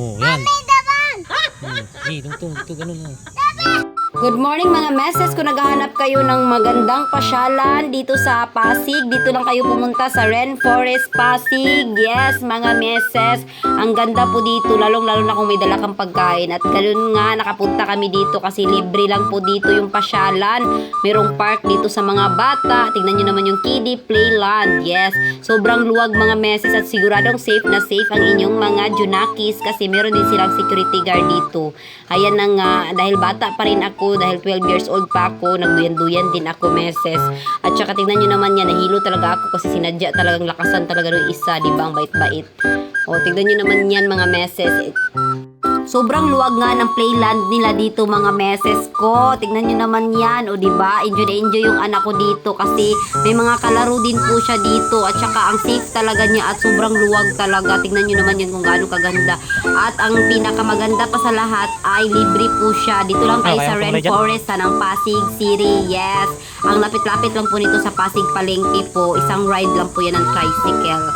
Oh, yan. Ito, ganun lang. Good morning mga meses. Kung naghahanap kayo ng magandang pasyalan dito sa Pasig, dito lang kayo pumunta sa Rainforest Pasig. Yes mga meses, ang ganda po dito, lalong lalo na kung may dala kang pagkain. At ganun nga, nakapunta kami dito kasi libre lang po dito yung pasyalan. Merong park dito sa mga bata. Tingnan nyo naman yung kiddie playland. Yes, sobrang luwag mga meses at siguradong safe na safe ang inyong mga junakis kasi meron din silang security guard dito. Ayan na nga, dahil bata pa rin ako, dahil 12 years old pa ako, nagduyan-duyan din ako meses. At saka tingnan nyo naman yan, nahilo talaga ako kasi sinadya talagang lakasan talaga ng isa, di ba? Ang bait-bait. O, tingnan nyo naman yan mga meses. Sobrang luwag nga ng playland nila dito mga meses ko. Tingnan nyo naman yan. O diba, enjoy na enjoy yung anak ko dito kasi may mga kalaro din po siya dito. At saka ang safe talaga niya at sobrang luwag talaga. Tingnan nyo naman yan kung gaano kaganda. At ang pinakamaganda pa sa lahat ay libre po siya. Dito lang kayo sa Rainforest ng Pasig City. Yes. Ang lapit-lapit lang po nito sa Pasig Palengke po. Isang ride lang po yan ng tricycle.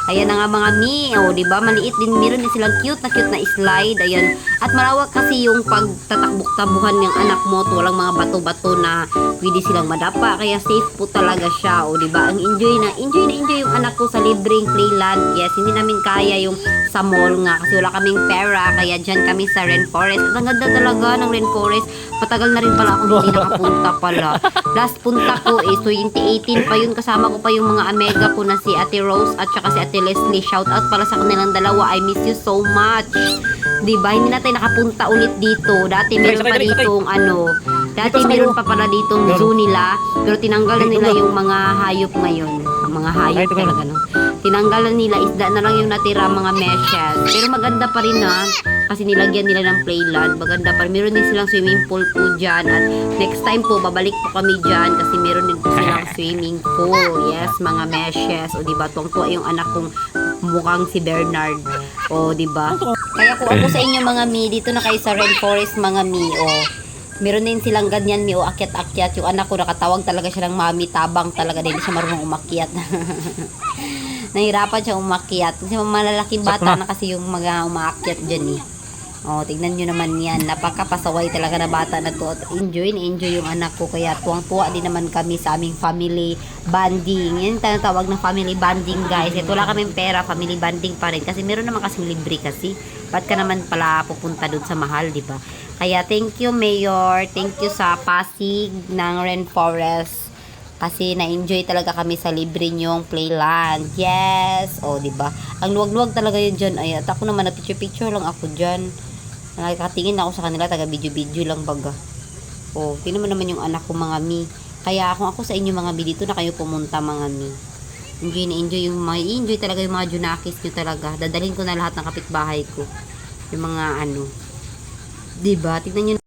Ayan na nga mga mi, o diba, maliit din, meron din silang cute na slide, ayan, at malawak kasi yung pagtatakbuk-tabuhan ng anak mo, at walang mga bato-bato na pwede silang madapa, kaya safe po talaga siya, o diba, ang enjoy na enjoy yung anak ko sa libreng playland. Yes, hindi namin kaya yung sa mall nga, kasi wala kaming pera, kaya dyan kami sa Rainforest, at ang ganda talaga ng Rainforest. Matagal na rin pala ako hindi nakapunta pala. Last punta ko is 2018 pa yun. Kasama ko pa yung mga amega ko na si Ate Rose at saka si Ate Leslie. Shout out pala sa kanilang dalawa. I miss you so much. Diba? Hindi na tayo nakapunta ulit dito. Dati meron pa ditong dati meron pa pala ditong zoo nila. Pero tinanggal na nila yung mga hayop ngayon. Ang mga hayop talaga no. Tinanggal na nila, isda na lang yung natira mga meshes. Pero maganda pa rin na kasi nilagyan nila ng playland. Maganda pa rin. Meron din silang swimming pool po dyan. At next time po, babalik po kami dyan kasi meron din po silang swimming pool. Yes, mga meshes. O diba, tuwang-tuwa yung anak kong mukhang si Bernard. O diba? Kaya kung ako sa inyo mga mi, dito na kayo sa Rainforest mga mi. O, meron din silang ganyan mi. O, akyat-akyat. Yung anak ko nakatawag talaga siya ng mami. Tabang talaga. Hindi siya marunong umakyat. Nahirapan siya umakyat. Kasi malalaking bata na kasi yung mga umaakyat dyan eh. O, tignan nyo naman yan. Napakapasaway talaga na bata na to. At enjoy yung anak ko. Kaya tuwang-tuwa din naman kami sa aming family bonding. Yan yung tinatawag na family bonding guys. Ito wala kaming pera, family bonding pa rin. Kasi meron naman kasi libre kasi. Ba't ka naman pala pupunta dun sa mahal, di ba? Kaya thank you Mayor. Thank you sa Pasig ng Rainforest. Kasi na-enjoy talaga kami sa libre nyong playland. Yes! O, diba? Ang luwag-luwag talaga yun dyan. Ay, at ako naman, na-picture-picture lang ako dyan. Nakakatingin ako sa kanila, taga-video-video lang baga. O, tingnan mo naman yung anak ko mga mi. Kaya kung ako sa inyo mga mi, dito na kayo pumunta mga mi. Enjoy na enjoy yung mga, enjoy talaga yung mga junakis nyo talaga. Dadalhin ko na lahat ng kapitbahay ko. Yung mga diba? Tingnan nyo